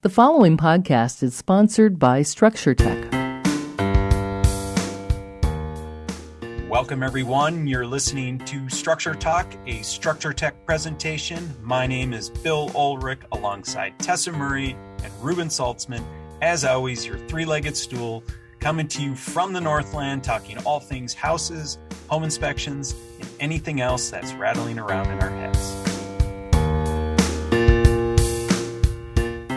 The following podcast is sponsored by Structure Tech. Welcome, everyone. You're listening to Structure Talk, a Structure Tech presentation. My name is Bill Ulrich, alongside Tessa Murray and Reuben Saltzman. As always, your three-legged stool, coming to you from the Northland, talking all things houses, home inspections, and anything else that's rattling around in our heads.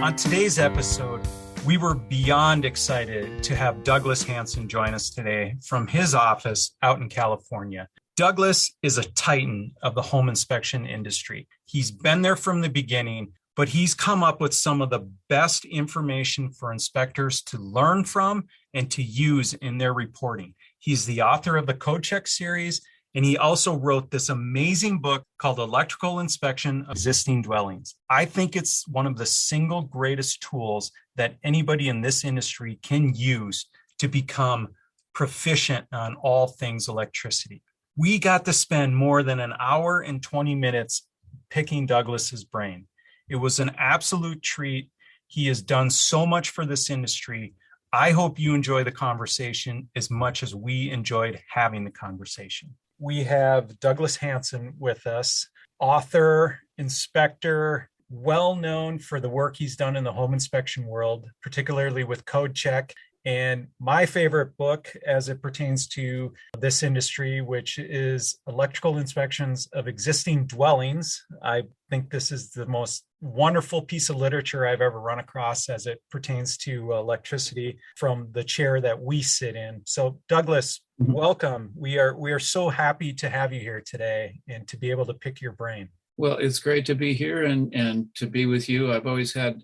On today's episode, we were beyond excited to have Douglas Hansen join us today from his office out in California. Douglas is a titan of the home inspection industry. He's been there from the beginning, but he's come up with some of the best information for inspectors to learn from and to use in their reporting. He's the author of the Code Check series, and he also wrote this amazing book called Electrical Inspection of Existing Dwellings. I think it's one of the single greatest tools that anybody in this industry can use to become proficient on all things electricity. We got to spend more than an hour and 20 minutes picking Douglas's brain. It was an absolute treat. He has done so much for this industry. I hope you enjoy the conversation as much as we enjoyed having the conversation. We have Douglas Hansen with us, author, inspector, well known for the work he's done in the home inspection world, particularly with Code Check. And my favorite book as it pertains to this industry, which is Electrical Inspections of Existing Dwellings. I think this is the most wonderful piece of literature I've ever run across as it pertains to electricity from the chair that we sit in. So Douglas, welcome. We are so happy to have you here today and to be able to pick your brain. Well, it's great to be here and to be with you. I've always had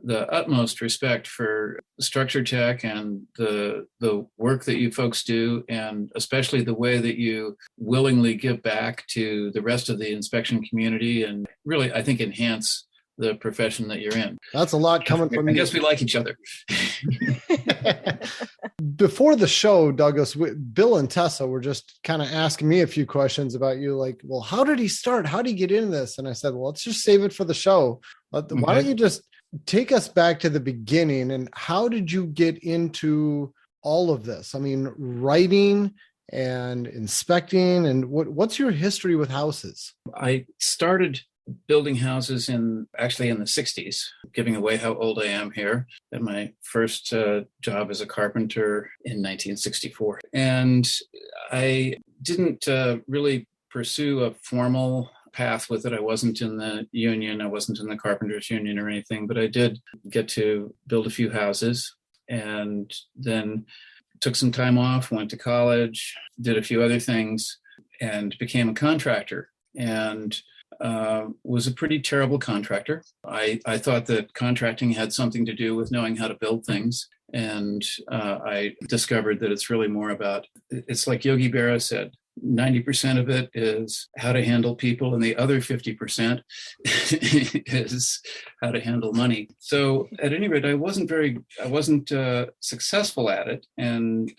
the utmost respect for Structure Tech and the work that you folks do, and especially the way that you willingly give back to the rest of the inspection community and really, I think, enhance the profession that you're in. That's a lot coming from you. I guess we like each other. Before the show, Douglas, Bill and Tessa were just kind of asking me a few questions about you, like, well, how did he start? How did he get into this? And I said, well, let's just save it for the show. Why don't you just take us back to the beginning, and how did you get into all of this? I mean, writing and inspecting, and what's your history with houses? I started building houses in the 60s, giving away how old I am here. And my first job as a carpenter in 1964. And I didn't really pursue a formal path with it. I wasn't in the union. I wasn't in the carpenters union or anything, but I did get to build a few houses, and then took some time off, went to college, did a few other things, and became a contractor. And was a pretty terrible contractor. I thought that contracting had something to do with knowing how to build things. And I discovered that it's really more about, it's like Yogi Berra said, 90% of it is how to handle people, and the other 50% is how to handle money. So at any rate, I wasn't successful at it. And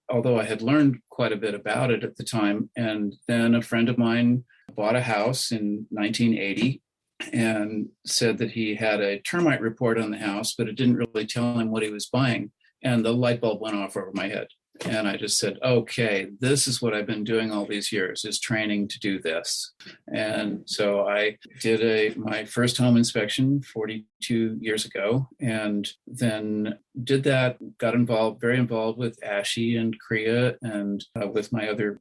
although I had learned quite a bit about it at the time, and then a friend of mine bought a house in 1980 and said that he had a termite report on the house, but it didn't really tell him what he was buying. And the light bulb went off over my head. And I just said, okay, this is what I've been doing all these years, is training to do this. And so I did my first home inspection 42 years ago, and then did that, got very involved with ASHI and CREA and with my other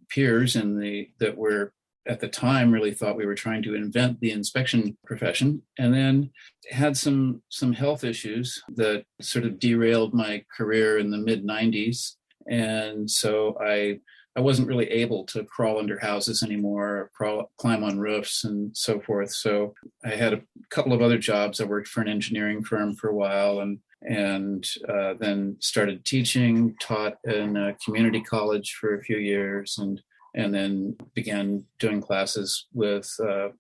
peers that were at the time really thought we were trying to invent the inspection profession, and then had some health issues that sort of derailed my career in the mid-90s. And so I wasn't really able to crawl under houses anymore, climb on roofs and so forth. So I had a couple of other jobs. I worked for an engineering firm for a while, and then started teaching, taught in a community college for a few years, and then began doing classes with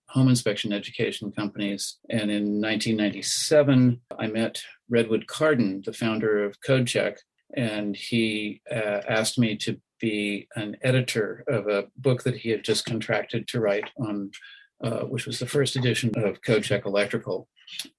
home inspection education companies. And in 1997, I met Redwood Carden, the founder of Code Check, and he asked me to be an editor of a book that he had just contracted to write on which was the first edition of Code Check Electrical.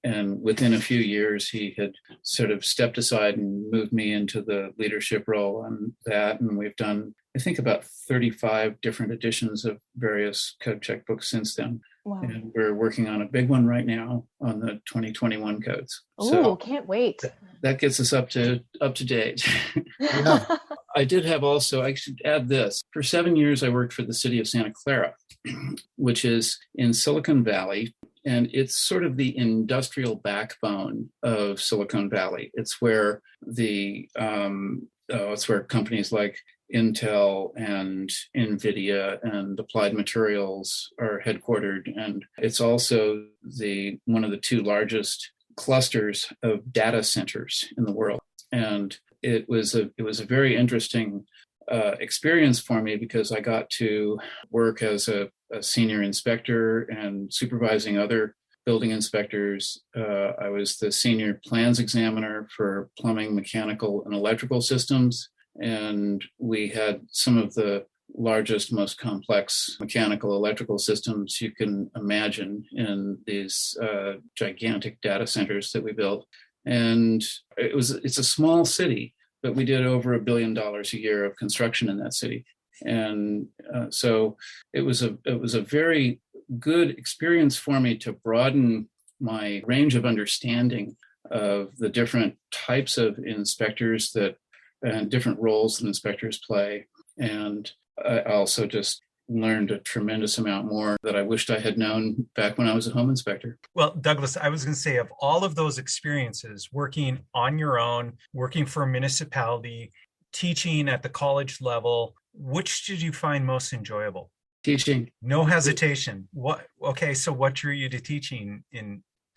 And within a few years, he had sort of stepped aside and moved me into the leadership role on that. And we've done, I think, about 35 different editions of various Code Check books since then. Wow. And we're working on a big one right now on the 2021 codes. Oh, so can't wait. That gets us up to date. Yeah. I did have also, I should add this. For 7 years, I worked for the city of Santa Clara, which is in Silicon Valley. And it's sort of the industrial backbone of Silicon Valley. It's where it's where companies like Intel and NVIDIA and Applied Materials are headquartered. And it's also one of the two largest clusters of data centers in the world. And it was a very interesting experience for me because I got to work as a senior inspector and supervising other building inspectors. I was the senior plans examiner for plumbing, mechanical, and electrical systems. And we had some of the largest, most complex mechanical electrical systems you can imagine in these gigantic data centers that we built. And it's a small city, but we did over $1 billion a year of construction in that city. And so it was a very good experience for me to broaden my range of understanding of the different types of inspectors and different roles that inspectors play. And I also just learned a tremendous amount more that I wished I had known back when I was a home inspector. Well, Douglas, I was going to say, of all of those experiences, working on your own, working for a municipality, teaching at the college level, which did you find most enjoyable? Teaching. No hesitation. So what drew you to teaching?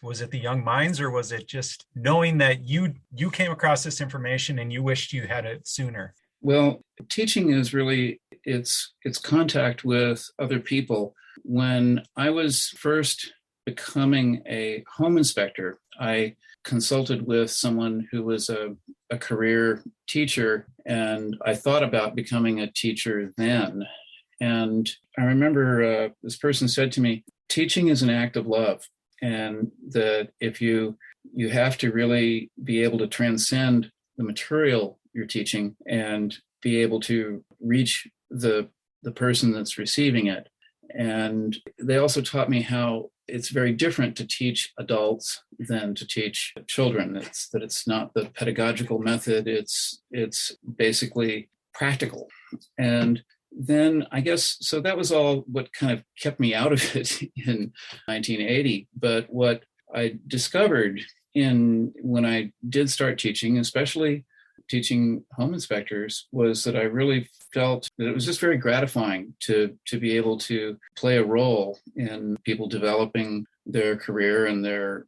Was it the young minds, or was it just knowing that you came across this information and you wished you had it sooner? Well, teaching is really, it's contact with other people. When I was first becoming a home inspector, I consulted with someone who was a career teacher, and I thought about becoming a teacher then. And I remember this person said to me, teaching is an act of love, and that if you have to really be able to transcend the material you're teaching and be able to reach the person that's receiving it. And they also taught me how it's very different to teach adults than to teach children. It's not the pedagogical method. It's basically practical. And then I guess, so that was all what kind of kept me out of it in 1980. But what I discovered when I did start teaching, especially teaching home inspectors, was that I really felt that it was just very gratifying to be able to play a role in people developing their career and their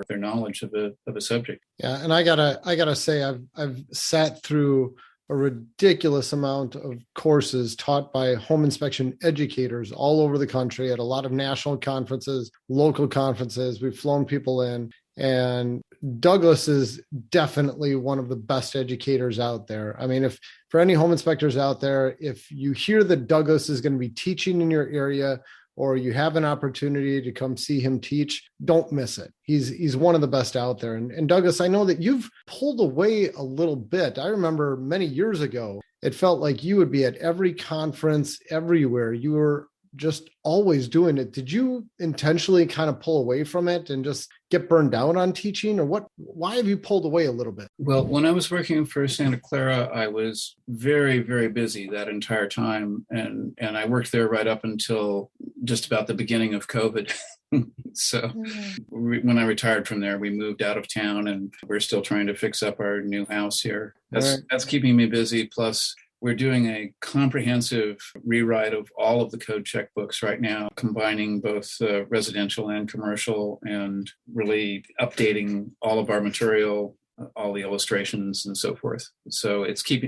knowledge of a subject. Yeah, and I gotta say, I've sat through a ridiculous amount of courses taught by home inspection educators all over the country at a lot of national conferences, local conferences. We've flown people in, and Douglas is definitely one of the best educators out there. I mean, if for any home inspectors out there, if you hear that Douglas is going to be teaching in your area, or you have an opportunity to come see him teach, don't miss it. He's one of the best out there. And Douglas, I know that you've pulled away a little bit. I remember many years ago, it felt like you would be at every conference, everywhere. You were just always doing it. Did you intentionally kind of pull away from it and just get burned out on teaching, or what? Why have you pulled away a little bit? Well, when I was working for Santa Clara, I was very, very busy that entire time. And I worked there right up until just about the beginning of COVID. So when I retired from there, we moved out of town, and we're still trying to fix up our new house here. That's keeping me busy. Plus, we're doing a comprehensive rewrite of all of the code check books right now, combining both residential and commercial, and really updating all of our material, all the illustrations and so forth. So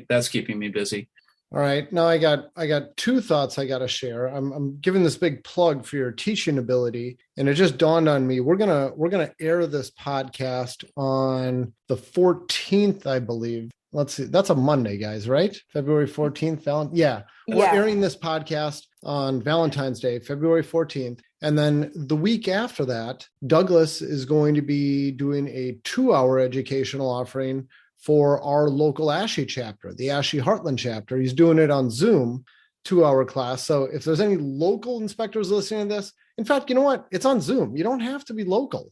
that's keeping me busy. All right. Now I got two thoughts I got to share. I'm giving this big plug for your teaching ability, and it just dawned on me. We're gonna air this podcast on the 14th, I believe. Let's see. That's a Monday, guys, right? February 14th. Yeah. We're airing this podcast on Valentine's Day, February 14th. And then the week after that, Douglas is going to be doing a 2-hour educational offering for our local ASHI chapter, the ASHI Heartland chapter. He's doing it on Zoom, 2-hour class. So if there's any local inspectors listening to this, in fact, you know what? It's on Zoom. You don't have to be local.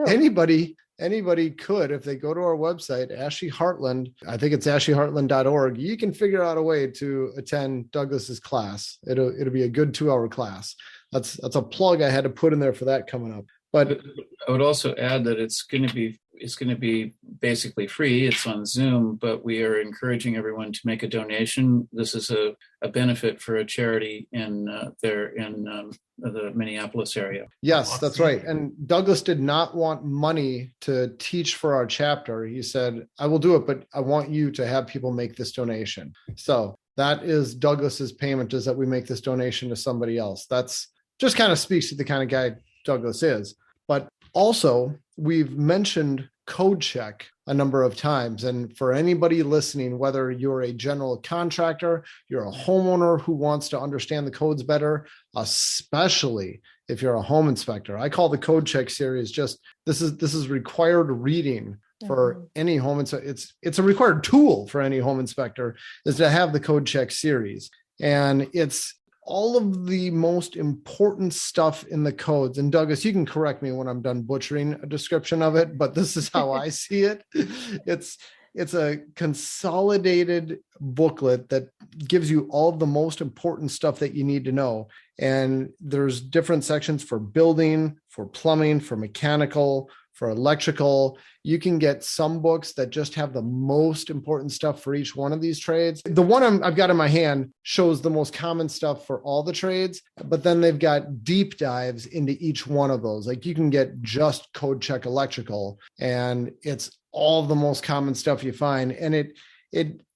Anybody could, if they go to our website, ASHI Heartland, I think it's ashiheartland.org, you can figure out a way to attend Douglas's class. It'll be a good 2-hour class. That's a plug I had to put in there for that coming up. But I would also add that it's going to be basically free. It's on Zoom, but we are encouraging everyone to make a donation. This is a benefit for a charity in the Minneapolis area. Yes, that's right. And Douglas did not want money to teach for our chapter. He said, I will do it, but I want you to have people make this donation. So that is Douglas's payment, is that we make this donation to somebody else. That's just kind of speaks to the kind of guy Douglas is. But also, we've mentioned code check a number of times. And for anybody listening, whether you're a general contractor, you're a homeowner who wants to understand the codes better, especially if you're a home inspector, I call the code check series just, this is required reading for any home inspector. It's a required tool for any home inspector, is to have the code check series. And it's all of the most important stuff in the codes. And Douglas, you can correct me when I'm done butchering a description of it, but this is how I see it. It's a consolidated booklet that gives you all of the most important stuff that you need to know. And there's different sections for building, for plumbing, for mechanical, for electrical. You can get some books that just have the most important stuff for each one of these trades. The one I've got in my hand shows the most common stuff for all the trades, but then they've got deep dives into each one of those. Like you can get just code check electrical, and it's all the most common stuff you find. And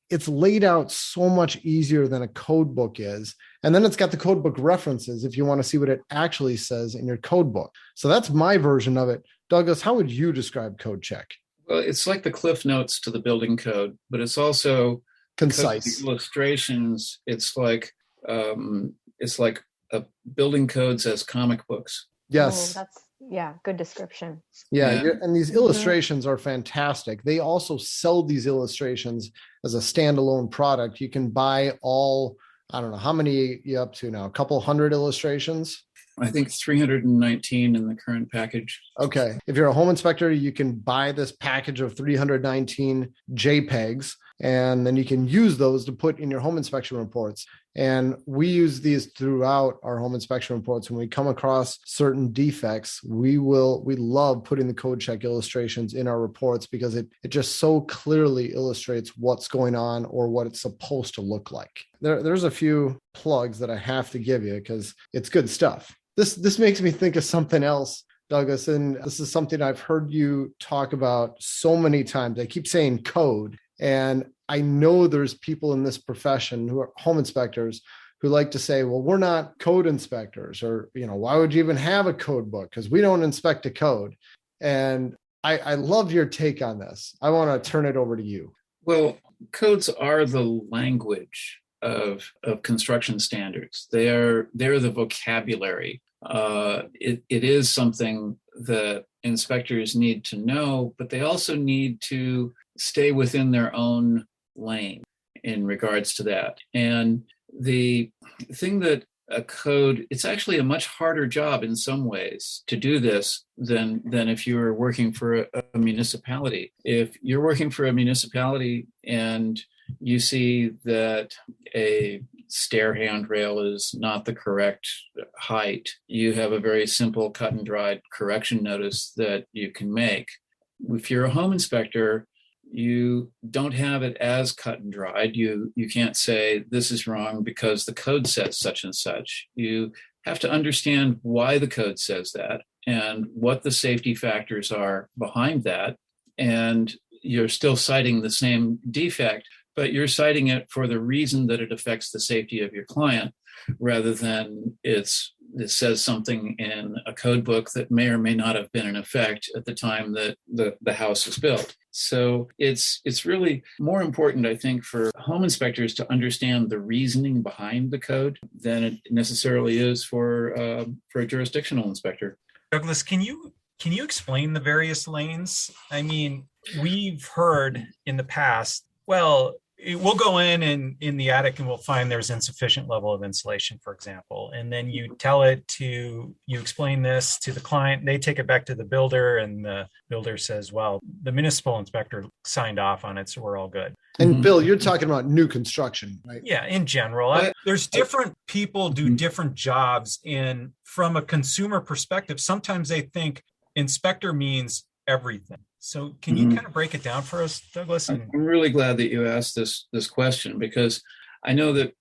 it's laid out so much easier than a code book is. And then it's got the code book references if you want to see what it actually says in your code book. So that's my version of it. Douglas, how would you describe code check? Well, it's like the Cliff Notes to the building code, but it's also concise. Illustrations. It's like building codes as comic books. Yes. Oh, good description. Yeah. And these illustrations are fantastic. They also sell these illustrations as a standalone product. You can buy all, I don't know, how many you up to now? A couple hundred illustrations? I think 319 in the current package. Okay. If you're a home inspector, you can buy this package of 319 JPEGs, and then you can use those to put in your home inspection reports. And we use these throughout our home inspection reports. When we come across certain defects, we love putting the code check illustrations in our reports because it just so clearly illustrates what's going on or what it's supposed to look like. There's a few plugs that I have to give you because it's good stuff. This makes me think of something else, Douglas, and this is something I've heard you talk about so many times. I keep saying code, and I know there's people in this profession who are home inspectors who like to say, well, we're not code inspectors, or, why would you even have a code book? Because we don't inspect a code. And I love your take on this. I want to turn it over to you. Well, codes are the language of construction standards. They're the vocabulary. It is something that inspectors need to know, but they also need to stay within their own lane in regards to that. And the thing that a code, it's actually a much harder job in some ways to do this than if you're working for a municipality. If you're working for a municipality and you see that a stair handrail is not the correct height, you have a very simple cut and dried correction notice that you can make. If you're a home inspector, you don't have it as cut and dried. You can't say this is wrong because the code says such and such. You have to understand why the code says that and what the safety factors are behind that. And you're still citing the same defect, but you're citing it for the reason that it affects the safety of your client. rather than it says something in a code book that may or may not have been in effect at the time that the house was built. So it's really more important, I think, for home inspectors to understand the reasoning behind the code than it necessarily is for a jurisdictional inspector. Douglas, can you explain the various lanes? I mean, we've heard in the past, well, we'll go in the attic and we'll find there's insufficient level of insulation, for example. And then you explain this to the client, they take it back to the builder, and the builder says, well, the municipal inspector signed off on it, so we're all good. And Bill, you're talking about new construction, right? Yeah, in general. There's different people do different jobs. And from a consumer perspective, sometimes they think inspector means everything. So can you kind of break it down for us, Douglas? I'm really glad that you asked this question, because I know that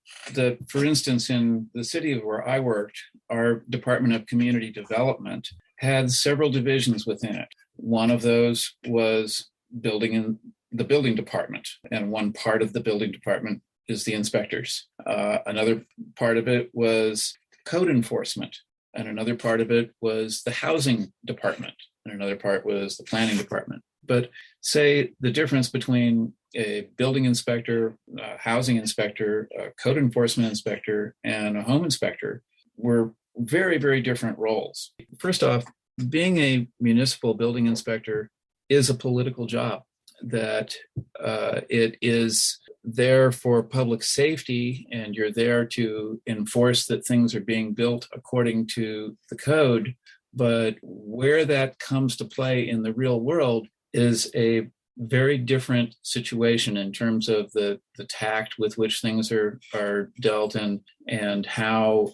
for instance, in the city where I worked, our Department of Community Development had several divisions within it. One of those was the building department, and one part of the building department is the inspectors. Another part of it was code enforcement, and another part of it was the housing department, and another part was the planning department. But say the difference between a building inspector, a housing inspector, a code enforcement inspector, and a home inspector were very, very different roles. First off, being a municipal building inspector is a political job, that it is there for public safety, and you're there to enforce that things are being built according to the code. But where that comes to play in the real world is a very different situation in terms of the tact with which things are dealt, and how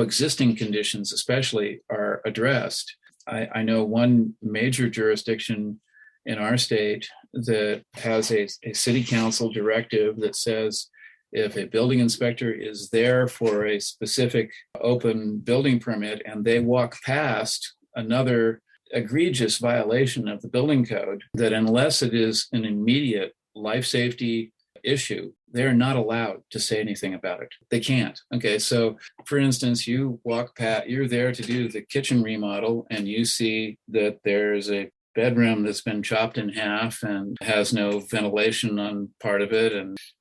existing conditions especially are addressed. I know one major jurisdiction in our state that has a city council directive that says if a building inspector is there for a specific open building permit and they walk past another egregious violation of the building code, that unless it is an immediate life safety issue, they're not allowed to say anything about it. They can't. Okay, so for instance, you walk past, you're there to do the kitchen remodel, and you see that there's a bedroom that's been chopped in half and has no ventilation on part of it,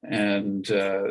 and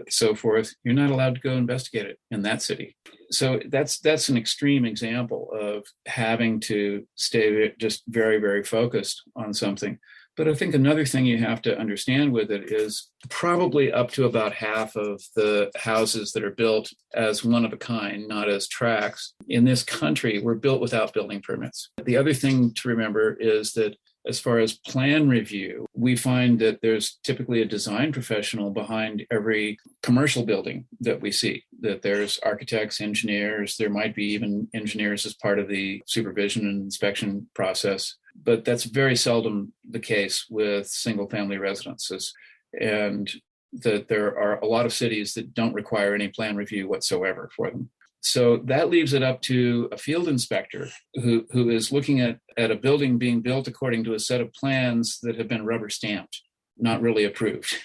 so forth. You're not allowed to go investigate it in that city. So that's an extreme example of having to stay just very, very focused on something. But I think another thing you have to understand with it is probably up to about half of the houses that are built as one of a kind, not as tracts, in this country were built without building permits. The other thing to remember is that as far as plan review, we find that there's typically a design professional behind every commercial building that we see, that there's architects, engineers, there might be even engineers as part of the supervision and inspection process. But that's very seldom the case with single family residences. And that there are a lot of cities that don't require any plan review whatsoever for them. So that leaves it up to a field inspector who is looking at a building being built according to a set of plans that have been rubber stamped, not really approved,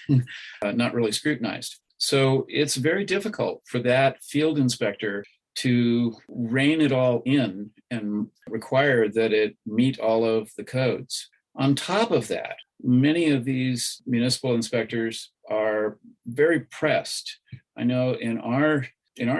not really scrutinized. So it's very difficult for that field inspector to rein it all in and require that it meet all of the codes. On top of that, many of these municipal inspectors are very pressed. I know in our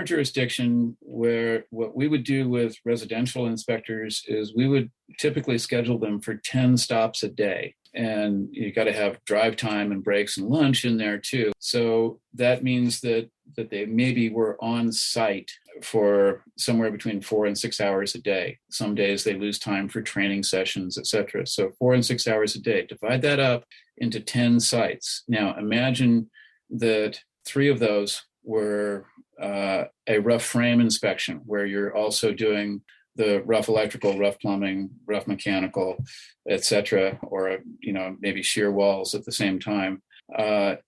jurisdiction, where what we would do with residential inspectors is we would typically schedule them for 10 stops a day. And you got to have drive time and breaks and lunch in there too. So that means that they maybe were on site for somewhere between 4 and 6 hours a day. Some days they lose time for training sessions, etc. So 4 and 6 hours a day. Divide that up into 10 sites. Now imagine that 3 of those were a rough frame inspection, where you're also doing the rough electrical, rough plumbing, rough mechanical, etc., or maybe shear walls at the same time.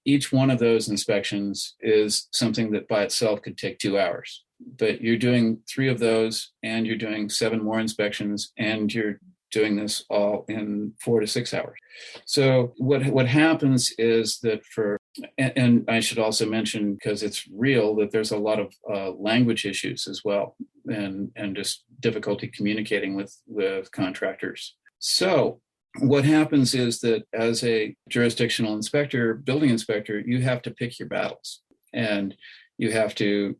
Each one of those inspections is something that by itself could take 2 hours. But you're doing 3 of those, and you're doing 7 more inspections, and you're doing this all in 4 to 6 hours. So what happens is that for And I should also mention, because it's real, that there's a lot of language issues as well, and just difficulty communicating with contractors. So what happens is that as a jurisdictional inspector, building inspector, you have to pick your battles, and you have to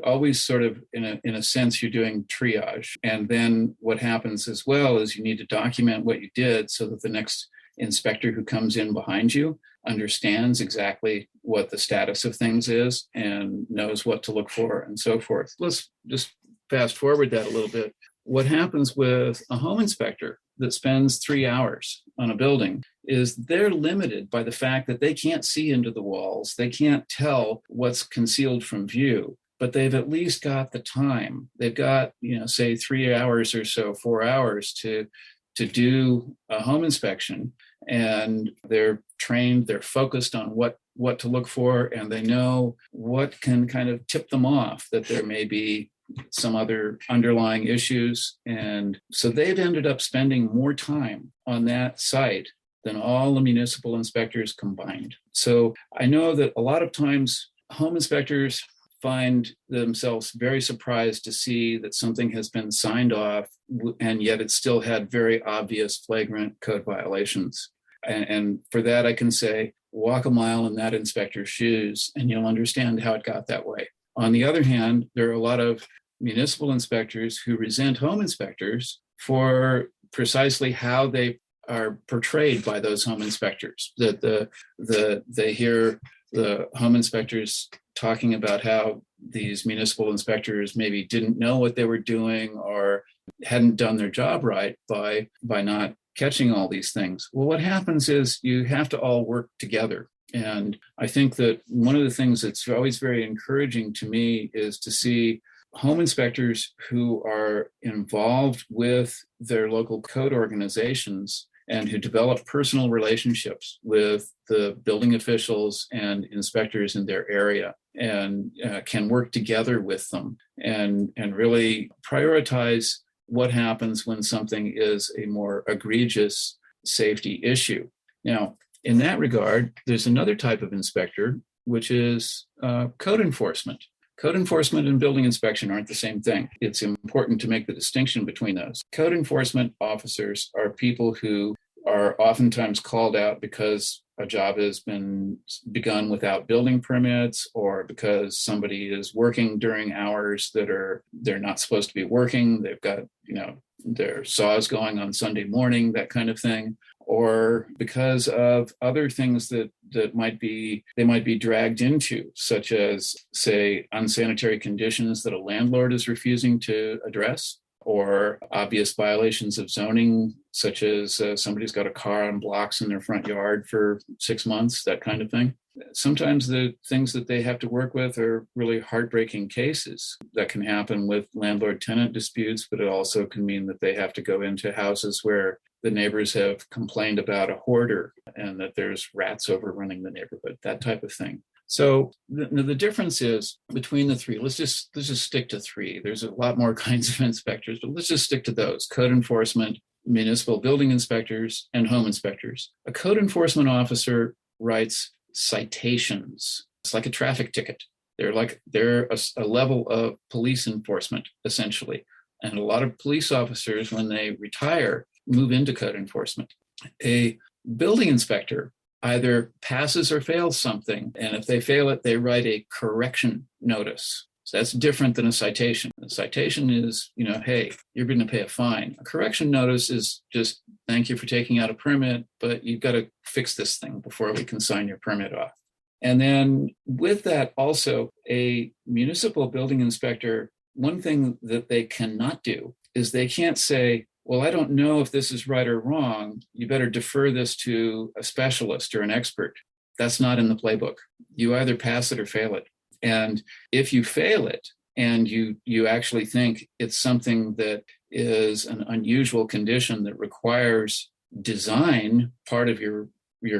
always sort of, in a sense, you're doing triage. And then what happens as well is you need to document what you did so that the next inspector who comes in behind you understands exactly what the status of things is and knows what to look for and so forth. Let's just fast forward that a little bit. What happens with a home inspector that spends 3 hours on a building is they're limited by the fact that they can't see into the walls. They can't tell what's concealed from view, but they've at least got the time. They've got, say 3 hours or so, 4 hours to do a home inspection, and they're trained, they're focused on what to look for, and they know what can kind of tip them off that there may be some other underlying issues. And so they've ended up spending more time on that site than all the municipal inspectors combined. So I know that a lot of times home inspectors find themselves very surprised to see that something has been signed off, and yet it still had very obvious flagrant code violations. And for that, I can say, walk a mile in that inspector's shoes, and you'll understand how it got that way. On the other hand, there are a lot of municipal inspectors who resent home inspectors for precisely how they are portrayed by those home inspectors. That they hear the home inspectors talking about how these municipal inspectors maybe didn't know what they were doing or hadn't done their job right by not catching all these things. Well, what happens is you have to all work together. And I think that one of the things that's always very encouraging to me is to see home inspectors who are involved with their local code organizations and who develop personal relationships with the building officials and inspectors in their area, and can work together with them and really prioritize what happens when something is a more egregious safety issue. Now, in that regard, there's another type of inspector, which is code enforcement. Code enforcement and building inspection aren't the same thing. It's important to make the distinction between those. Code enforcement officers are people who are oftentimes called out because a job has been begun without building permits, or because somebody is working during hours that they're not supposed to be working. They've got, their saws going on Sunday morning, that kind of thing, or because of other things that they might be dragged into, such as, say, unsanitary conditions that a landlord is refusing to address, or obvious violations of zoning, such as somebody's got a car on blocks in their front yard for 6 months, that kind of thing. Sometimes the things that they have to work with are really heartbreaking cases that can happen with landlord-tenant disputes, but it also can mean that they have to go into houses where the neighbors have complained about a hoarder and that there's rats overrunning the neighborhood, that type of thing. So the difference is between the three. Let's just stick to three. There's a lot more kinds of inspectors, but let's just stick to those: code enforcement, municipal building inspectors, and home inspectors. A code enforcement officer writes citations. It's like a traffic ticket. They're a level of police enforcement, essentially. And a lot of police officers, when they retire, move into code enforcement. A building inspector either passes or fails something, and if they fail it, they write a correction notice. So that's different than a citation. A citation is, hey, you're going to pay a fine. A correction notice is just, thank you for taking out a permit, but you've got to fix this thing before we can sign your permit off. And then with that, also a municipal building inspector, one thing that they cannot do is they can't say, well, I don't know if this is right or wrong. You better defer this to a specialist or an expert. That's not in the playbook. You either pass it or fail it. And if you fail it and you actually think it's something that is an unusual condition that requires design, part of your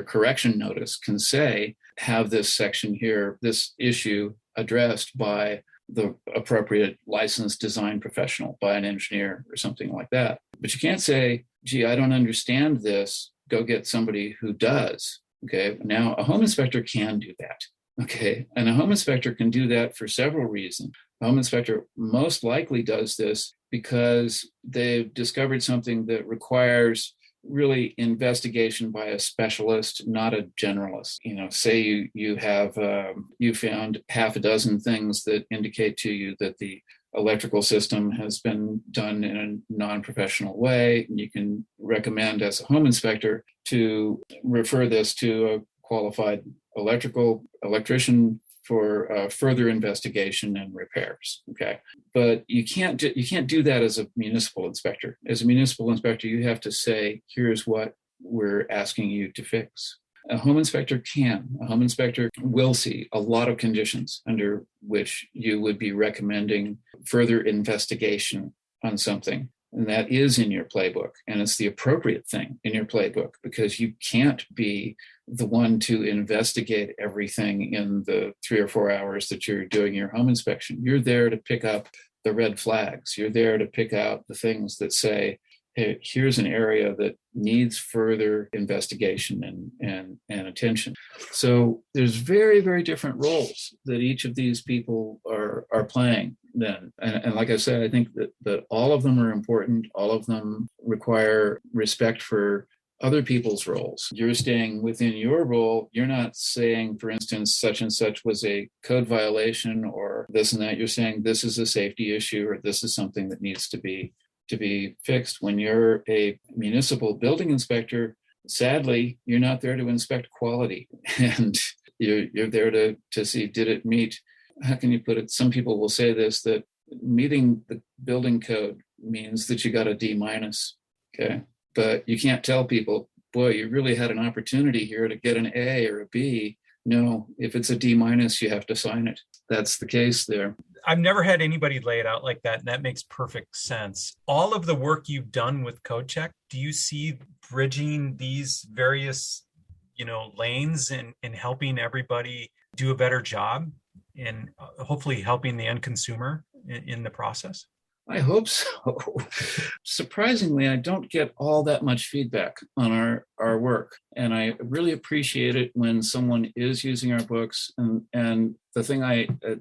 correction notice can say, have this section here, this issue addressed by the appropriate licensed design professional, by an engineer or something like that. But you can't say, gee, I don't understand this. Go get somebody who does. Okay. Now, a home inspector can do that. Okay. And a home inspector can do that for several reasons. A home inspector most likely does this because they've discovered something that requires really investigation by a specialist, not a generalist. Say you have you found half a dozen things that indicate to you that the electrical system has been done in a non-professional way, and you can recommend as a home inspector to refer this to a qualified electrician for further investigation and repairs. Okay, but you can't do that as a municipal inspector. As a municipal inspector, you have to say, here's what we're asking you to fix. A home inspector can. A home inspector will see a lot of conditions under which you would be recommending further investigation on something. And that is in your playbook. And it's the appropriate thing in your playbook, because you can't be the one to investigate everything in the 3 or 4 hours that you're doing your home inspection. You're there to pick up the red flags. You're there to pick out the things that say, hey, here's an area that needs further investigation and attention. So there's very, very different roles that each of these people are playing then. And like I said, I think that all of them are important. All of them require respect for other people's roles. You're staying within your role. You're not saying, for instance, such and such was a code violation or this and that. You're saying this is a safety issue or this is something that needs to be fixed. When you're a municipal building inspector, sadly, you're not there to inspect quality, and you're there to see, did it meet, how can you put it? Some people will say this, that meeting the building code means that you got a D-. Okay. But you can't tell people, boy, you really had an opportunity here to get an A or a B. No, if it's a D-, you have to sign it. That's the case there. I've never had anybody lay it out like that, and that makes perfect sense. All of the work you've done with CodeCheck, do you see bridging these various, lanes and helping everybody do a better job and hopefully helping the end consumer in the process? I hope so. Surprisingly, I don't get all that much feedback on our work. And I really appreciate it when someone is using our books. And the thing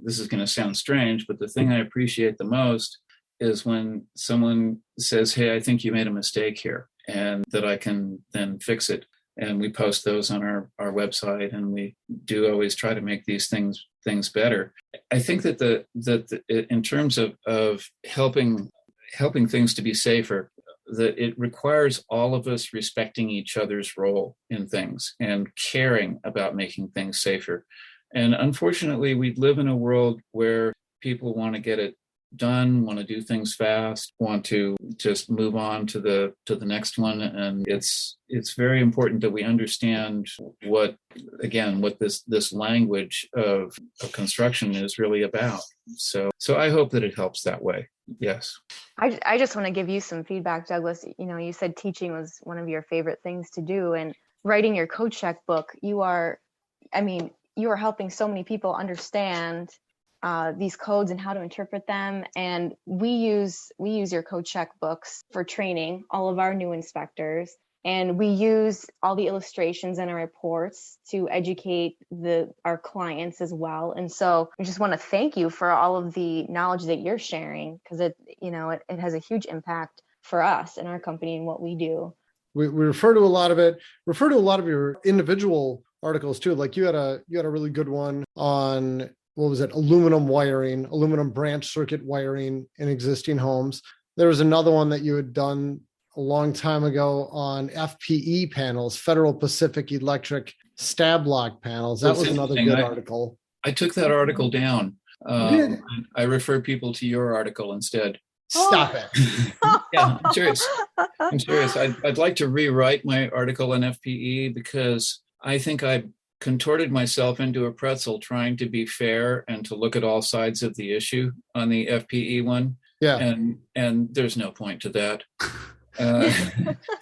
this is going to sound strange, but the thing I appreciate the most is when someone says, hey, I think you made a mistake here, and that I can then fix it. And we post those on our website, and we do always try to make these things better. I think that in terms of helping things to be safer, that it requires all of us respecting each other's role in things and caring about making things safer. And unfortunately, we live in a world where people want to get it done, want to do things fast, want to just move on to the next one. And it's very important that we understand what this language of construction is really about. So I hope that it helps that way. Yes. I just want to give you some feedback, Douglas. You said teaching was one of your favorite things to do, and writing your CodeCheck book, you are helping so many people understand these codes and how to interpret them. And we use your CodeCheck books for training all of our new inspectors. And we use all the illustrations in our reports to educate our clients as well. And so I just want to thank you for all of the knowledge that you're sharing, because it has a huge impact for us and our company and what we do. We refer to a lot of it, refer to a lot of your individual articles too. Like you had a really good one on, what was it? Aluminum branch circuit wiring in existing homes. There was another one that you had done a long time ago on FPE panels, Federal Pacific Electric stab lock panels. That was another good article. I took that article down. I refer people to your article instead. Stop it. Yeah, I'm serious. I'd like to rewrite my article on FPE, because I think I contorted myself into a pretzel trying to be fair and to look at all sides of the issue on the FPE one. Yeah. And there's no point to that.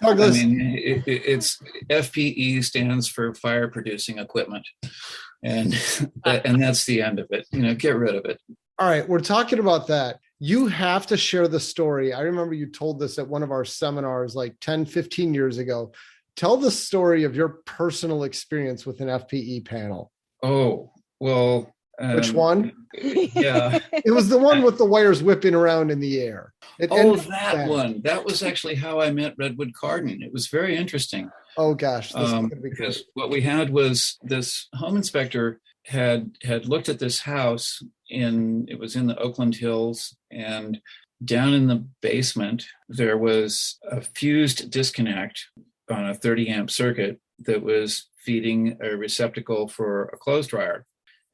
Douglas. It's FPE stands for fire producing equipment. And that's the end of it. Get rid of it. All right. We're talking about that. You have to share the story. I remember you told this at one of our seminars like 10, 15 years ago. tell the story of your personal experience with an FPE panel. Oh, well. Which one? Yeah. It was the one with the wires whipping around in the air. That one. That was actually how I met Redwood Carden. It was very interesting. Oh gosh, this is gonna be because great. what we had was this home inspector had looked at this house it was in the Oakland Hills, and down in the basement there was a fused disconnect on a 30 amp circuit that was feeding a receptacle for a clothes dryer.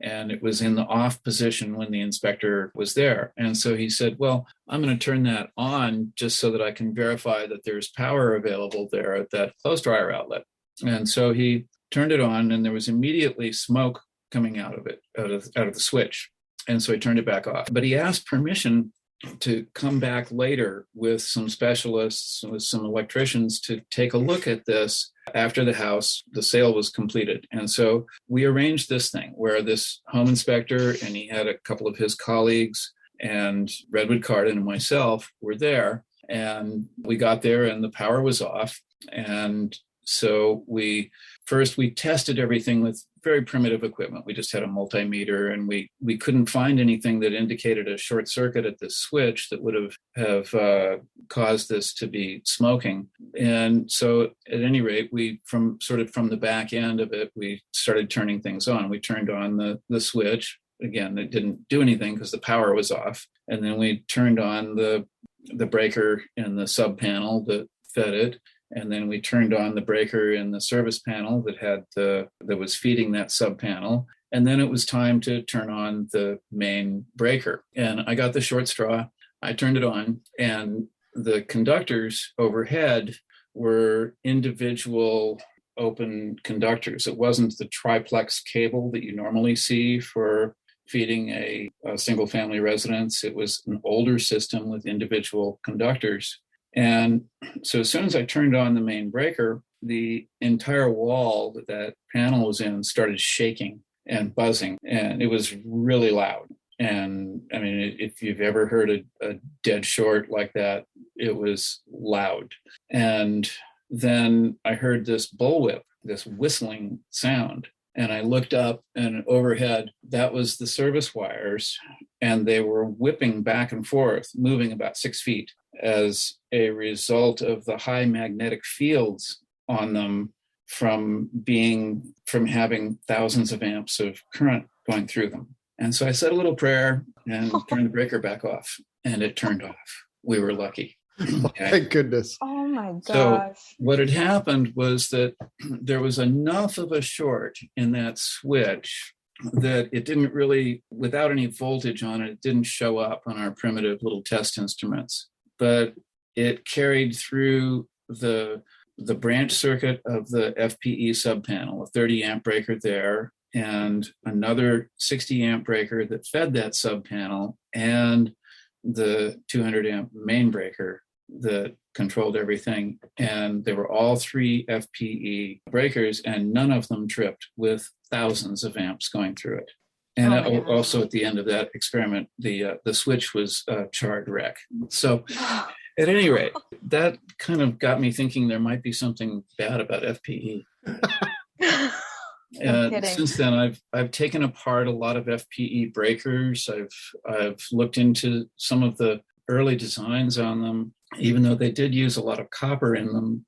And it was in the off position when the inspector was there. And so he said, well, I'm going to turn that on just so that I can verify that there's power available there at that clothes dryer outlet. And so he turned it on, and there was immediately smoke coming out of it, out of the switch. And so he turned it back off. But he asked permission to come back later with some specialists, with some electricians, to take a look at this after the sale was completed. And so we arranged this thing where this home inspector, and he had a couple of his colleagues, and Redwood Carden and myself were there. And we got there and the power was off. And so we tested everything with very primitive equipment. We just had a multimeter, and we couldn't find anything that indicated a short circuit at this switch that would have caused this to be smoking. And so at any rate, from the back end of it, we started turning things on. We turned on the switch. Again, it didn't do anything because the power was off. And then we turned on the breaker in the sub panel that fed it. And then we turned on the breaker in the service panel that was feeding that sub panel. And then it was time to turn on the main breaker. And I got the short straw. I turned it on, and the conductors overhead were individual open conductors. It wasn't the triplex cable that you normally see for feeding a single family residence. It was an older system with individual conductors. And so as soon as I turned on the main breaker, the entire wall that panel was in started shaking and buzzing, and it was really loud. And I mean, if you've ever heard a dead short like that, it was loud. And then I heard this bullwhip, this whistling sound. And I looked up, and overhead, that was the service wires, and they were whipping back and forth, moving about 6 feet as a result of the high magnetic fields on them from having thousands of amps of current going through them. And so I said a little prayer and turned the breaker back off, and it turned off. We were lucky. Okay. Thank goodness. Oh my gosh. So what had happened was that there was enough of a short in that switch that it didn't really, without any voltage on it, it didn't show up on our primitive little test instruments. But it carried through the branch circuit of the FPE subpanel, a 30 amp breaker there, and another 60 amp breaker that fed that subpanel, and the 200 amp main breaker that controlled everything. And they were all 3 FPE breakers, and none of them tripped with thousands of amps going through it. And also at the end of that experiment, the switch was charred wreck. So at any rate, that kind of got me thinking there might be something bad about FPE. Since then, I've taken apart a lot of FPE breakers. I've looked into some of the early designs on them. Even though they did use a lot of copper in them,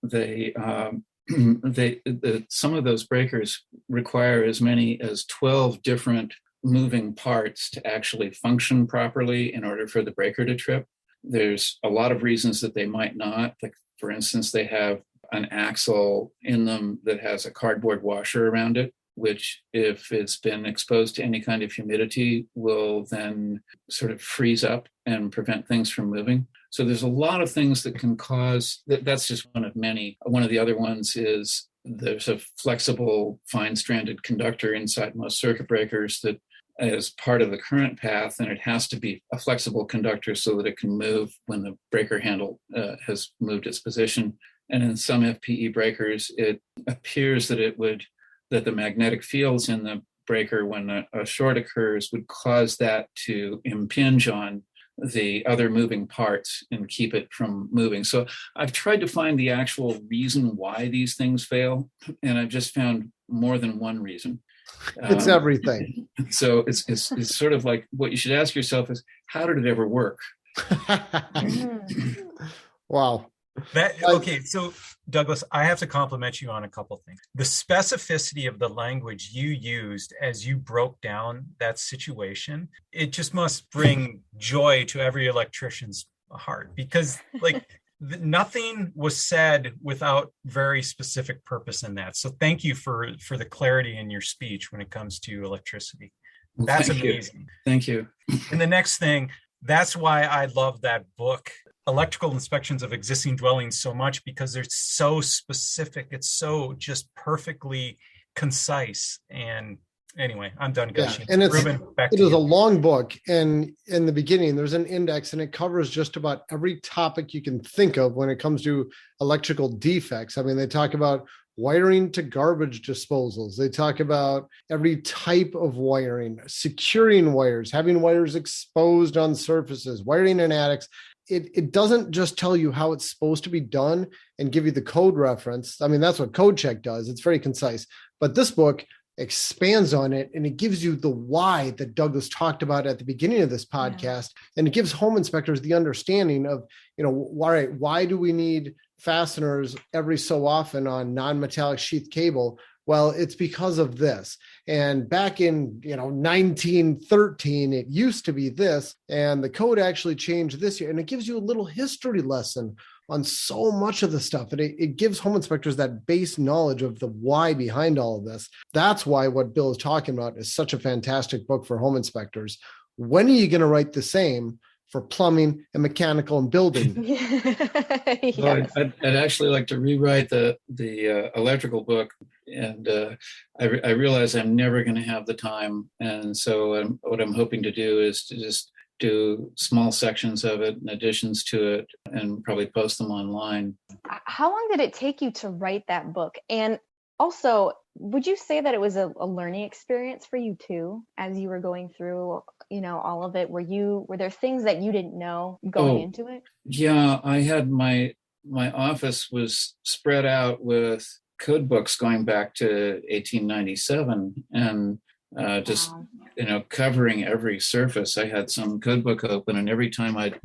some of those breakers require as many as 12 different moving parts to actually function properly in order for the breaker to trip. There's a lot of reasons that they might not. Like, for instance, they have an axle in them that has a cardboard washer around it, which, if it's been exposed to any kind of humidity, will then sort of freeze up and prevent things from moving. So there's a lot of things that can cause, that's just one of many. One of the other ones is there's a flexible fine-stranded conductor inside most circuit breakers that is part of the current path, and it has to be a flexible conductor so that it can move when the breaker handle has moved its position. And in some FPE breakers, it appears that the magnetic fields in the breaker when a short occurs would cause that to impinge on the other moving parts and keep it from moving. So I've tried to find the actual reason why these things fail, and I've just found more than one reason. It's everything. So it's sort of like what you should ask yourself is, how did it ever work? Wow. Okay, so Douglas, I have to compliment you on a couple things. The specificity of the language you used as you broke down that situation, it just must bring joy to every electrician's heart, because like nothing was said without very specific purpose in that. So thank you for the clarity in your speech when it comes to electricity. That's amazing. Thank you. And the next thing, that's why I love that book, Electrical Inspections of Existing Dwellings, so much, because they're so specific. It's so just perfectly concise. And anyway, I'm done gushing. Yeah, and Reuben, back to it is you. a long book, and in the beginning there's an index, and it covers just about every topic you can think of when it comes to electrical defects. I mean, they talk about wiring to garbage disposals. They talk about every type of wiring, securing wires, having wires exposed on surfaces, wiring in attics. It doesn't just tell you how it's supposed to be done and give you the code reference. I mean, that's what Code Check does. It's very concise. But this book expands on it, and it gives you the why that Douglas talked about at the beginning of this podcast. And it gives home inspectors the understanding of, why do we need fasteners every so often on non-metallic sheath cable? Well, it's because of this. And back in 1913, it used to be this, and the code actually changed this year. And it gives you a little history lesson on so much of the stuff. And it gives home inspectors that base knowledge of the why behind all of this. That's why what Bill is talking about is such a fantastic book for home inspectors. When are you going to write the same for plumbing and mechanical and building? Yes. Well, I'd actually like to rewrite the electrical book, and I realize I'm never going to have the time, and so what I'm hoping to do is to just do small sections of it and additions to it, and probably post them online. How long did it take you to write that book? And also, would you say that it was a learning experience for you too, as you were going through, all of it? Were there things that you didn't know going into it? Yeah, I had my office was spread out with code books going back to 1897, and just covering every surface. I had some code book open, and every time I'd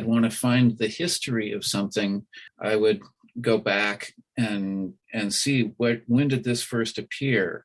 want to find the history of something, I would go back and see when did this first appear?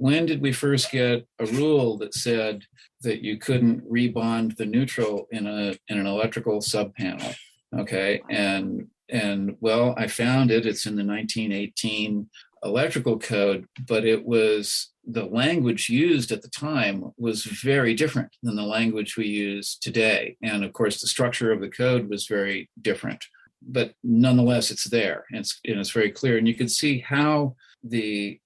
When did we first get a rule that said that you couldn't rebond the neutral in an electrical subpanel? Okay, and well, I found it. It's in the 1918 electrical code, but it was the language used at the time was very different than the language we use today. And of course, the structure of the code was very different. But nonetheless, it's there, and it's very clear. And you can see how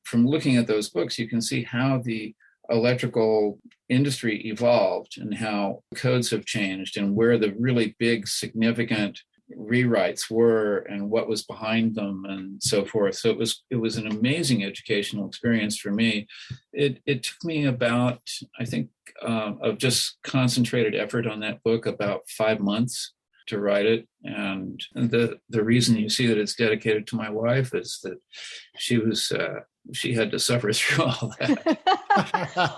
from looking at those books, you can see how the electrical industry evolved and how codes have changed and where the really big, significant rewrites were and what was behind them and so forth. So it was an amazing educational experience for me. It took me about, I think, of just concentrated effort on that book, about 5 months to write it. And the reason you see that it's dedicated to my wife is that she had to suffer through all that.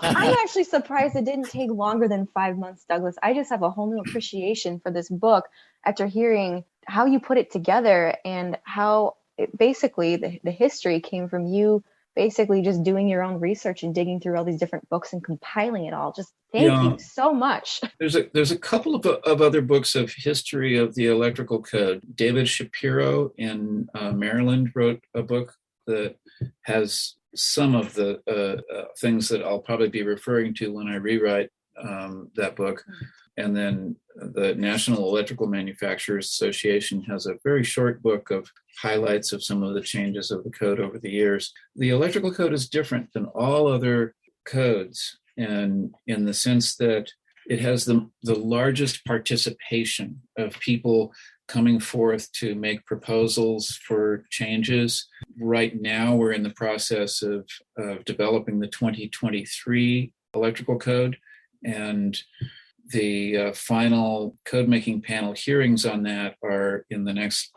I'm actually surprised it didn't take longer than 5 months, Douglas. I just have a whole new appreciation for this book after hearing how you put it together and how basically the history came from you basically just doing your own research and digging through all these different books and compiling it all. Just thank you so much. There's a couple of other books of history of the electrical code. David Shapiro in Maryland wrote a book that has some of the things that I'll probably be referring to when I rewrite that book. And then the National Electrical Manufacturers Association has a very short book of highlights of some of the changes of the code over the years. The electrical code is different than all other codes, and in the sense that it has the largest participation of people coming forth to make proposals for changes. Right now, we're in the process of developing the 2023 electrical code. And the final code making panel hearings on that are in the next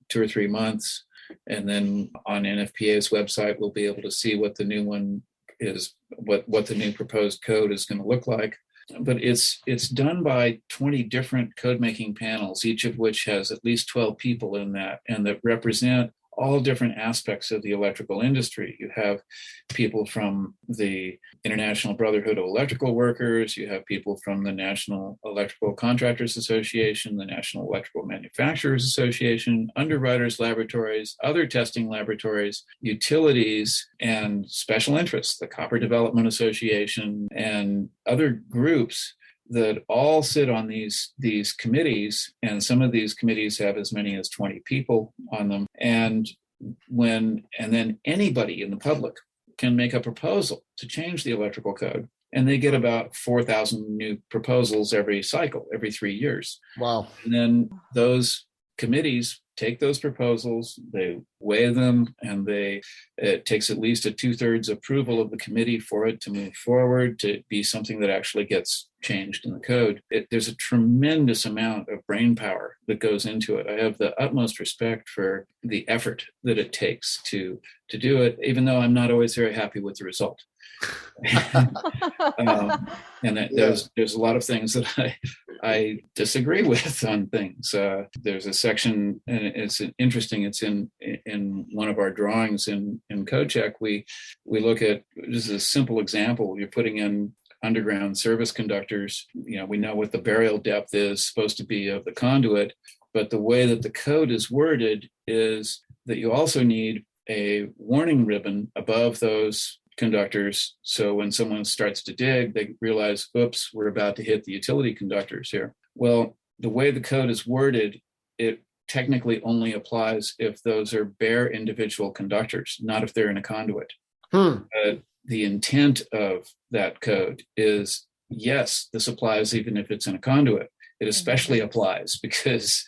2 or 3 months. And then on NFPA's website, we'll be able to see what the new one is, what the new proposed code is going to look like. But it's done by 20 different code making panels, each of which has at least 12 people in that, and that represent all different aspects of the electrical industry. You have people from the International Brotherhood of Electrical Workers, you have people from the National Electrical Contractors Association, the National Electrical Manufacturers Association, underwriters laboratories, other testing laboratories, utilities, and special interests, the Copper Development Association, and other groups that all sit on these committees, and some of these committees have as many as 20 people on them. And then anybody in the public can make a proposal to change the electrical code. And they get about 4,000 new proposals every cycle, every 3 years. Wow. And then those committees take those proposals, they weigh them, and it takes at least a 2/3 approval of the committee for it to move forward, to be something that actually gets changed in the code. There's a tremendous amount of brain power that goes into it. I have the utmost respect for the effort that it takes to do it, even though I'm not always very happy with the result. There's a lot of things that I disagree with on things. There's a section, and it's interesting. It's in one of our drawings in CodeCheck. We look at, this is a simple example. You're putting in underground service conductors. We know what the burial depth is supposed to be of the conduit, but the way that the code is worded is that you also need a warning ribbon above those conductors, so when someone starts to dig, they realize, oops, we're about to hit the utility conductors here. Well, the way the code is worded, it technically only applies if those are bare individual conductors, not if they're in a conduit. The intent of that code is, yes, this applies even if it's in a conduit. It especially applies because,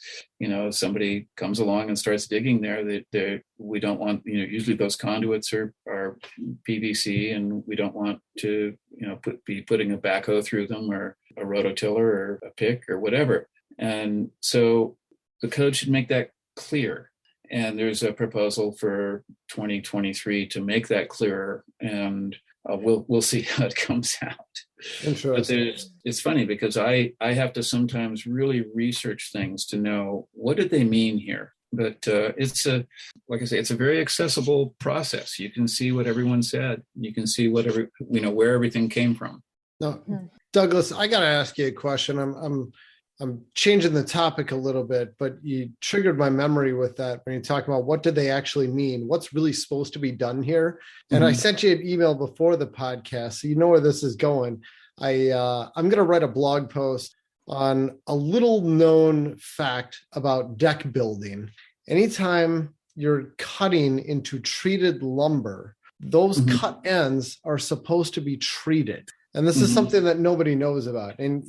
somebody comes along and starts digging there, we don't want, usually those conduits are PVC, and we don't want to, be putting a backhoe through them, or a rototiller, or a pick, or whatever. And so the code should make that clear. And there's a proposal for 2023 to make that clearer, and we'll see how it comes out. Interesting. But it's funny because I have to sometimes really research things to know what did they mean here. But like I say, it's a very accessible process. You can see what everyone said. You can see where everything came from. Now, Douglas, I got to ask you a question. I'm changing the topic a little bit, but you triggered my memory with that when you talk about what did they actually mean? What's really supposed to be done here? And I sent you an email before the podcast, so you know where this is going. I'm going to write a blog post on a little known fact about deck building. Anytime you're cutting into treated lumber, those cut ends are supposed to be treated. And this is something that nobody knows about. And,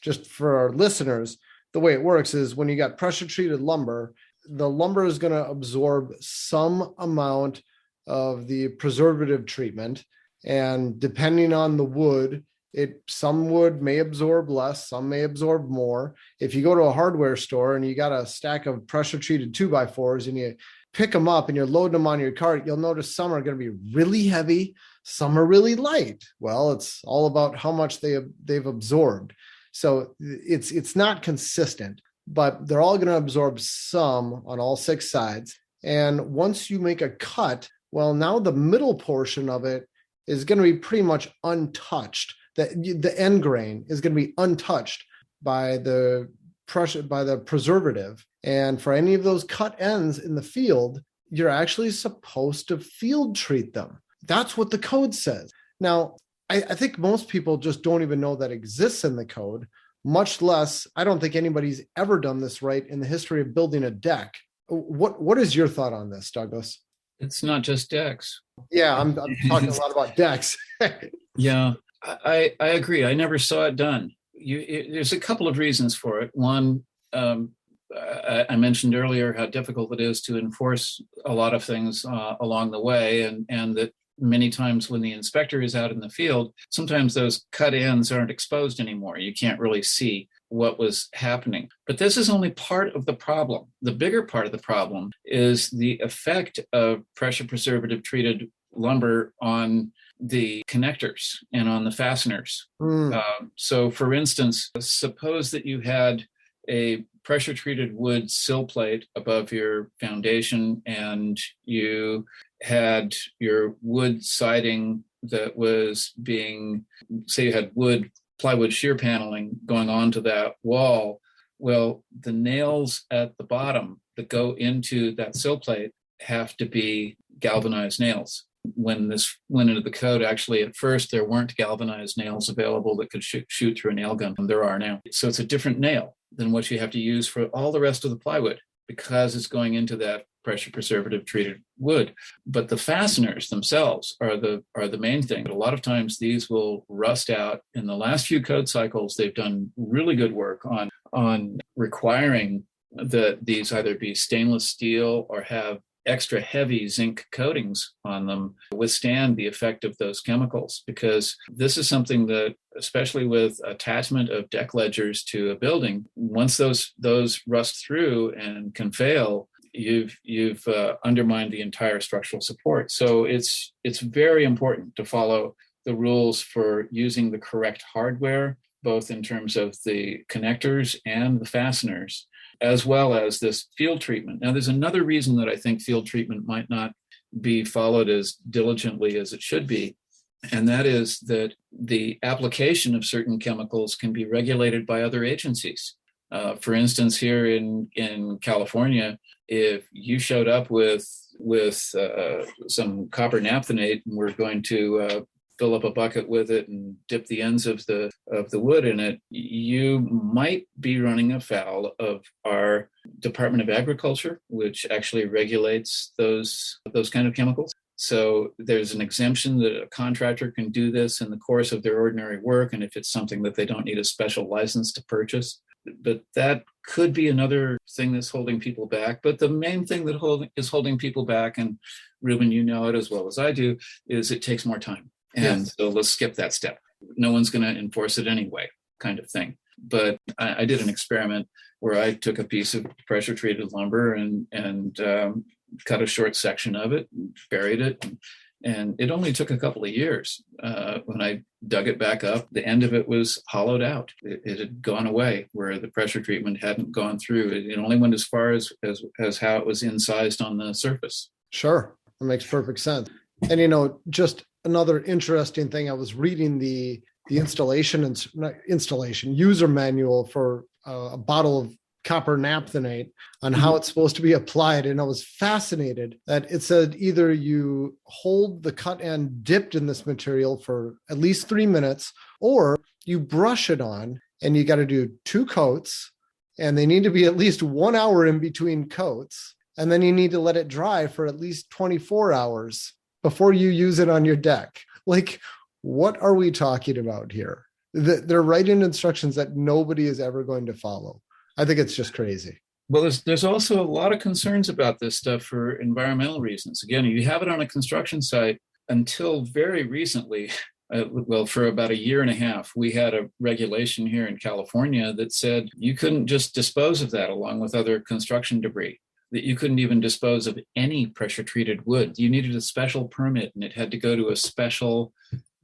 just for our listeners, the way it works is when you got pressure treated lumber, the lumber is going to absorb some amount of the preservative treatment. And depending on the wood, some wood may absorb less, some may absorb more. If you go to a hardware store and you got a stack of pressure treated 2x4s and you pick them up and you're loading them on your cart, you'll notice some are going to be really heavy, some are really light. Well, it's all about how much they've absorbed. So it's not consistent, but they're all going to absorb some on all 6 sides. And once you make a cut, well, now the middle portion of it is going to be pretty much untouched. The end grain is going to be untouched by the preservative. And for any of those cut ends in the field, you're actually supposed to field treat them. That's what the code says. Now, I think most people just don't even know that exists in the code, much less, I don't think anybody's ever done this right in the history of building a deck. What is your thought on this, Douglas? It's not just decks. Yeah, I'm talking a lot about decks. Yeah, I agree. I never saw it done. There's a couple of reasons for it. One, I mentioned earlier how difficult it is to enforce a lot of things along the way, and that many times when the inspector is out in the field, sometimes those cut ends aren't exposed anymore. You can't really see what was happening. But this is only part of the problem. The bigger part of the problem is the effect of pressure preservative treated lumber on the connectors and on the fasteners. So for instance, suppose that you had a pressure treated wood sill plate above your foundation and you had your wood siding that was being, say you had plywood shear paneling going onto that wall. Well, the nails at the bottom that go into that sill plate have to be galvanized nails. When this went into the code, actually, at first, there weren't galvanized nails available that could shoot through a nail gun. There are now. So it's a different nail than what you have to use for all the rest of the plywood because it's going into that pressure preservative treated wood. But the fasteners themselves are the main thing. But a lot of times these will rust out. In the last few code cycles, they've done really good work on requiring that these either be stainless steel or have extra heavy zinc coatings on them to withstand the effect of those chemicals, because this is something that, especially with attachment of deck ledgers to a building, once those rust through and can fail, you've undermined the entire structural support. So it's very important to follow the rules for using the correct hardware, both in terms of the connectors and the fasteners, as well as this field treatment. Now, there's another reason that I think field treatment might not be followed as diligently as it should be, and that is that the application of certain chemicals can be regulated by other agencies. For instance, here in California, if you showed up with some copper naphthenate and we're going to fill up a bucket with it and dip the ends of the wood in it, you might be running afoul of our Department of Agriculture, which actually regulates those kind of chemicals. So there's an exemption that a contractor can do this in the course of their ordinary work, and if it's something that they don't need a special license to purchase. But that could be another thing that's holding people back. But the main thing that is holding people back, and Reuben, you know it as well as I do, is it takes more time. And yes. So let's skip that step. No one's going to enforce it anyway, kind of thing. But I did an experiment where I took a piece of pressure treated lumber and cut a short section of it, and buried it. And it only took a couple of years. When I dug it back up, the end of it was hollowed out. It had gone away where the pressure treatment hadn't gone through. It only went as far as how it was incised on the surface. Sure. That makes perfect sense. And, just another interesting thing, I was reading the user manual for a bottle of copper naphthenate on how it's supposed to be applied. And I was fascinated that it said either you hold the cut end dipped in this material for at least 3 minutes, or you brush it on, and you got to do 2 coats, and they need to be at least 1 hour in between coats. And then you need to let it dry for at least 24 hours before you use it on your deck. Like, what are we talking about here? They're writing instructions that nobody is ever going to follow. I think it's just crazy. Well, there's also a lot of concerns about this stuff for environmental reasons. Again, you have it on a construction site until very recently. For about 1.5 years, we had a regulation here in California that said you couldn't just dispose of that along with other construction debris, that you couldn't even dispose of any pressure-treated wood. You needed a special permit, and it had to go to a special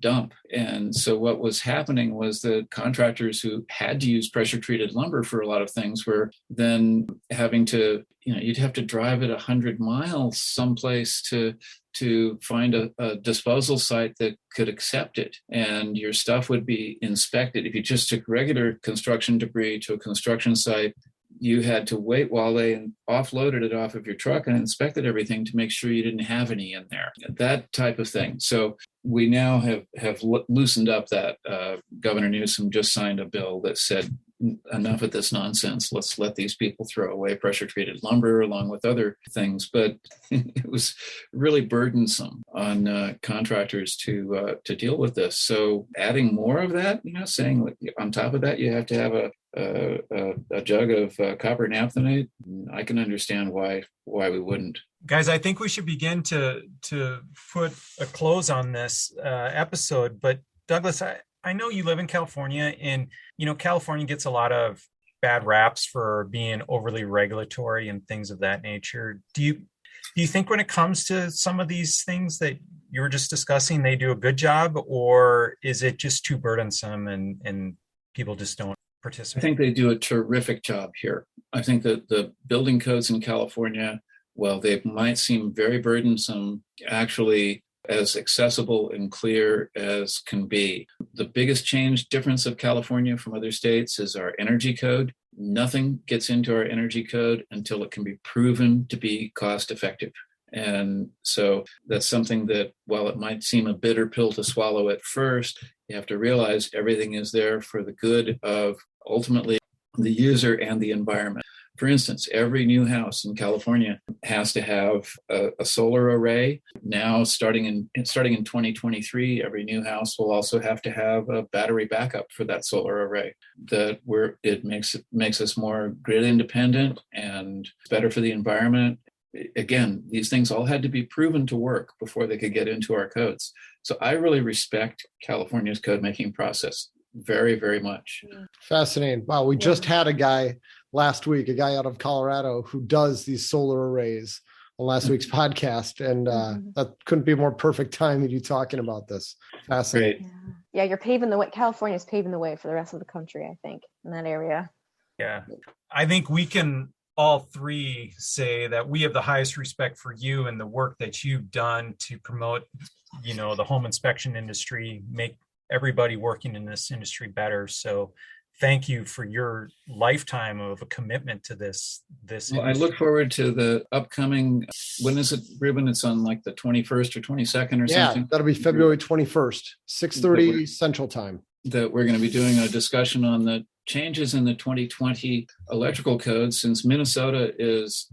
dump. And so what was happening was the contractors who had to use pressure-treated lumber for a lot of things were then having to, you'd have to drive it 100 miles someplace to find a disposal site that could accept it. And your stuff would be inspected. If you just took regular construction debris to a construction site, you had to wait while they offloaded it off of your truck and inspected everything to make sure you didn't have any in there, that type of thing. So we now have loosened up that. Governor Newsom just signed a bill that said enough of this nonsense. Let's let these people throw away pressure treated lumber along with other things. But it was really burdensome on contractors to deal with this. So adding more of that, saying on top of that, you have to have a jug of copper naphthenate. I can understand why we wouldn't. Guys, I think we should begin to put a close on this episode. But Douglas, I know you live in California, and California gets a lot of bad raps for being overly regulatory and things of that nature. Do you think when it comes to some of these things that you were just discussing, they do a good job, or is it just too burdensome and people just don't participate? I think they do a terrific job here. I think that the building codes in California, while they might seem very burdensome, actually as accessible and clear as can be. The biggest difference of California from other states is our energy code. Nothing gets into our energy code until it can be proven to be cost effective. And so that's something that, while it might seem a bitter pill to swallow at first, you have to realize everything is there for the good of ultimately the user and the environment. For instance, every new house in California has to have a solar array. Now, starting in 2023, every new house will also have to have a battery backup for that solar array. It makes us more grid independent and better for the environment. Again, these things all had to be proven to work before they could get into our codes. So I really respect California's code making process very, very much. Fascinating. Wow. We just had a guy last week, a guy out of Colorado who does these solar arrays on last week's podcast. And that couldn't be a more perfect time to be talking about this. Fascinating. Yeah, you're paving the way. California's paving the way for the rest of the country, I think, in that area. Yeah. I think we can all three say that we have the highest respect for you and the work that you've done to promote, the home inspection industry, make everybody working in this industry better. So thank you for your lifetime of a commitment to this. Well, I look forward to the upcoming, when is it, Reuben? It's on like the 21st or 22nd or something? Yeah, that'll be February 21st, 6:30 Central Time. That we're going to be doing a discussion on the changes in the 2020 electrical code. Since Minnesota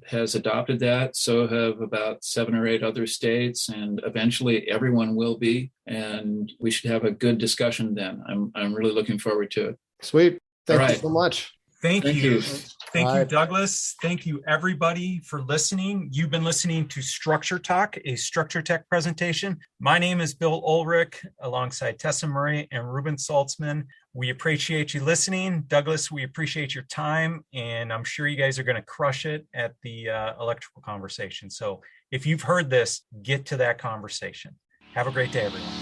has adopted that, so have about 7 or 8 other states, and eventually everyone will be. And we should have a good discussion then. I'm really looking forward to it. Sweet. Thank you so much. Thank you. Thank you, Douglas. Thank you, everybody, for listening. You've been listening to Structure Talk, a Structure Tech presentation. My name is Bill Ulrich, alongside Tessa Murray and Reuben Saltzman. We appreciate you listening. Douglas, we appreciate your time, and I'm sure you guys are going to crush it at the electrical conversation. So if you've heard this, get to that conversation. Have a great day, everyone.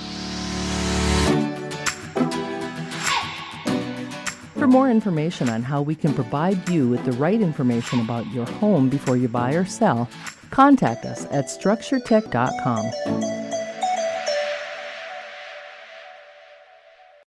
For more information on how we can provide you with the right information about your home before you buy or sell, contact us at structuretech.com.